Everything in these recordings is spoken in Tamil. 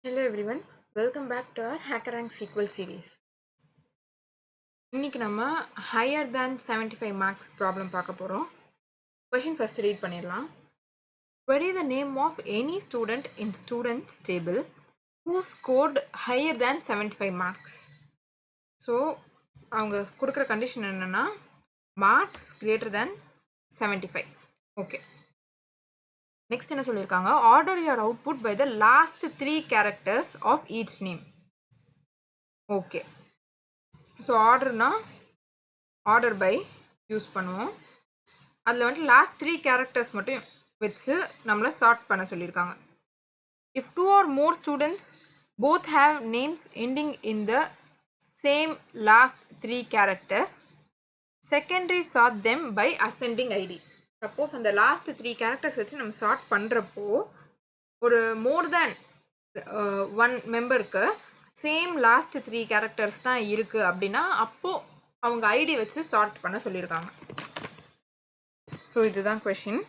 Hello everyone, welcome back to our HackerRank SQL series. இன்னைக்கு நம்ம higher than 75 marks problem பார்க்க போறோம். Question first read பண்ணிடலாம். What is the name of any student in students table who scored higher than 75 marks? So அவங்க கொடுக்குற கண்டிஷன் என்னன்னா marks greater than 75. Okay. Next என்ன சொல்லியிருக்காங்க, order your output by the last 3 characters of each name. Okay, so order by use பண்ணுவோம். அதில் வந்துட்டு லாஸ்ட் 3 கேரக்டர்ஸ் மட்டும் வச்சு நம்மளை சார்ட் பண்ண சொல்லியிருக்காங்க. If 2 or more students both have names ending in the same last 3 characters, secondary sort them by ascending ID. Suppose அந்த லாஸ்ட் 3 கேரக்டர்ஸ் வச்சு நம்ம சார்ட் பண்ணுறப்போ ஒரு மோர் தேன் 1 மெம்பருக்கு சேம் லாஸ்ட் 3 கேரக்டர்ஸ் தான் இருக்குது அப்படின்னா அப்போது அவங்க ஐடி வச்சு சார்ட் பண்ண சொல்லியிருக்காங்க. ஸோ இதுதான் கொஷின்.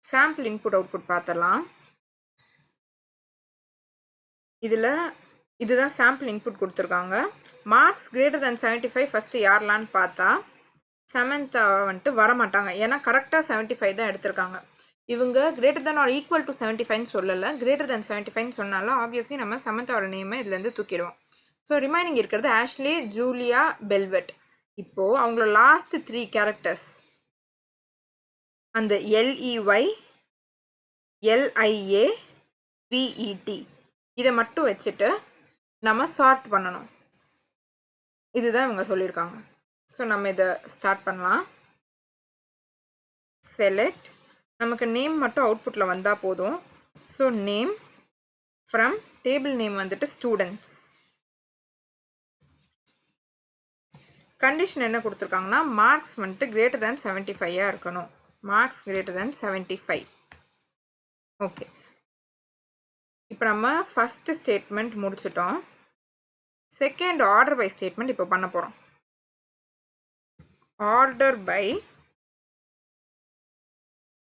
சாம்பிள் இன்புட் அவுட்புட் பார்த்தலாம். இதுதான் சாம்பிள் இன்புட் கொடுத்துருக்காங்க. மார்க்ஸ் கிரேட்டர் தேன் 75 ஃபஸ்ட்டு யாரெலான்னு பார்த்தா சமந்தா வந்துட்டு வரமாட்டாங்க, ஏன்னா கரெக்டாக 75 தான் எடுத்திருக்காங்க. இவங்க greater than or equal to 75 சொல்லலை, கிரேட்டர் தேன் 75 சொன்னாலும் ஆப்வியஸ்லி நம்ம சமந்தாவோட நேமை இதுலேருந்து தூக்கிடுவோம். ஸோ ரிமைனிங் இருக்கிறது ஆஷ்லி, ஜூலியா, பெல்வெட். இப்போது அவங்களோட லாஸ்ட் 3 கேரக்டர்ஸ் அந்த LEY, LIA, VET இதை மட்டும் வச்சுட்டு நம்ம சார்ட் பண்ணணும். இதுதான் இவங்க சொல்லியிருக்காங்க. ஸோ நம்ம இதை ஸ்டார்ட் பண்ணலாம். செலக்ட், நமக்கு நேம் மட்டும் அவுட்புட்டில் வந்தால் போதும். So name from table name வந்துட்டு ஸ்டூடெண்ட்ஸ். கண்டிஷன் என்ன கொடுத்துருக்காங்கன்னா மார்க்ஸ் வந்துட்டு கிரேட்டர் தேன் 75 இருக்கணும். Marks greater than 75. ஓகே, இப்போ நம்ம ஃபஸ்ட்டு ஸ்டேட்மெண்ட் முடிச்சிட்டோம். செகண்ட் ஆர்டர் பை ஸ்டேட்மெண்ட் இப்போ பண்ண போகிறோம். Order by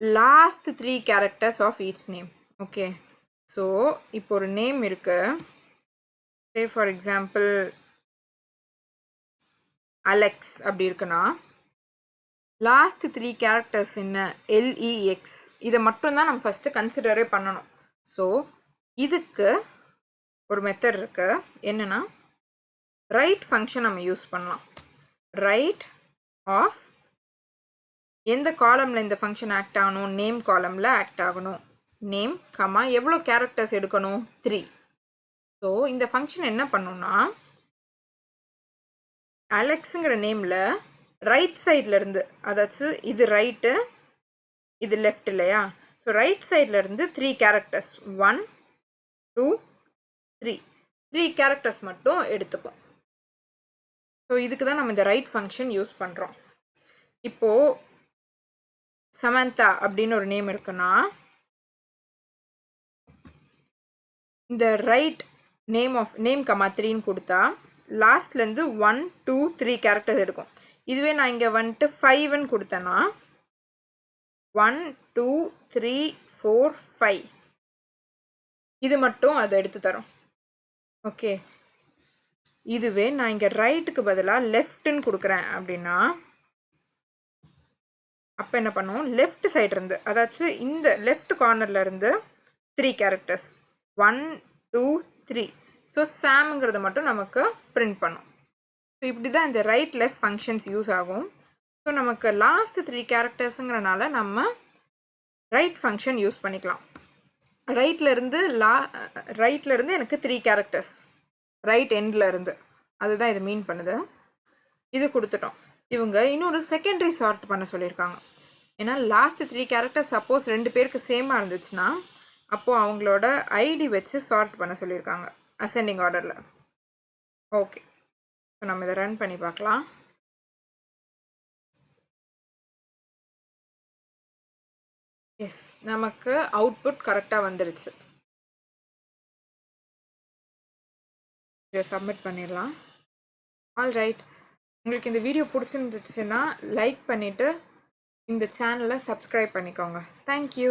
last 3 characters of each name. Okay, so இப்போ ஒரு நேம் இருக்கு, சே ஃபார் எக்ஸாம்பிள் அலெக்ஸ் அப்படி இருக்குன்னா லாஸ்ட் 3 கேரக்டர்ஸ் என்ன LEX, இதை மட்டும்தான் நம்ம ஃபஸ்ட்டு கன்சிடரே பண்ணணும். ஸோ இதுக்கு ஒரு மெத்தட் இருக்கு, என்னன்னா ரைட் ஃபங்க்ஷன் நம்ம யூஸ் பண்ணலாம். ரைட் ஆஃப் எந்த காலமில் இந்த ஃபங்க்ஷன் ஆக்ட் ஆகணும், நேம் காலமில் ஆக்ட் ஆகணும். நேம் கமா எவ்வளோ கேரக்டர்ஸ் எடுக்கணும், 3. ஸோ இந்த ஃபங்க்ஷன் என்ன பண்ணணும்னா அலெக்ஸுங்கிற நேமில் ரைட் சைட்லேருந்து, அதாச்சும் இது ரைட்டு இது லெஃப்ட் இல்லையா, ஸோ ரைட் சைட்லேருந்து 3 கேரக்டர்ஸ் 1 2 3 கேரக்டர்ஸ் மட்டும் எடுத்துக்கும். ஸோ இதுக்கு தான் நம்ம இந்த ரைட் ஃபங்க்ஷன் யூஸ் பண்ணுறோம். இப்போது சமந்தா அப்படின்னு ஒரு நேம் இருக்குன்னா இந்த ரைட் நேம் கமா 3ன்னு கொடுத்தா லாஸ்ட்லேருந்து 1 2 3 கேரக்டர்ஸ் எடுக்கும். இதுவே நான் இங்கே வந்துட்டு 5ன்னு கொடுத்தேன்னா 1 2 3 4 5 இது மட்டும் அதை எடுத்து தரும். ஓகே, இதுவே நான் இங்கே ரைட்டுக்கு பதிலாக லெஃப்ட்டுன்னு கொடுக்குறேன் அப்படின்னா அப்போ என்ன பண்ணுவோம், லெஃப்ட் சைடு இருந்து, அதாச்சும் இந்த லெஃப்ட் கார்னர்ல இருந்து 3 கேரக்டர்ஸ் 1 2 3, ஸோ சாம்ங்கிறது மட்டும் நமக்கு பிரிண்ட் பண்ணும். ஸோ இப்படி தான் இந்த ரைட் லெஃப்ட் ஃபங்க்ஷன்ஸ் யூஸ் ஆகும். ஸோ நமக்கு லாஸ்ட் 3 கேரக்டர்ஸுங்கிறனால நம்ம ரைட் ஃபங்க்ஷன் யூஸ் பண்ணிக்கலாம். ரைட்லேருந்து எனக்கு 3 கேரக்டர்ஸ் ரைட் எண்டில் இருந்து, அதுதான் இது மீன் பண்ணுது. இது கொடுத்துட்டோம். இவங்க இன்னொரு செகண்டரி சார்ட் பண்ண சொல்லியிருக்காங்க. ஏன்னா லாஸ்ட் 3 கேரக்டர் சப்போஸ் 2 பேருக்கு சேமாக இருந்துச்சுன்னா அப்போது அவங்களோட ஐடி வச்சு சார்ட் பண்ண சொல்லியிருக்காங்க அசெண்டிங் ஆர்டரில். ஓகே, ஸோ நம்ம இதை ரன் பண்ணி பார்க்கலாம். எஸ், நமக்கு அவுட்புட் கரெக்டாக வந்துருச்சு. இதை சப்மிட் பண்ணிடலாம். ஆல் ரைட், உங்களுக்கு இந்த வீடியோ பிடிச்சிருந்துச்சுன்னா லைக் பண்ணிவிட்டு இந்த சேனலை சப்ஸ்கிரைப் பண்ணிக்கோங்க. தேங்க்யூ.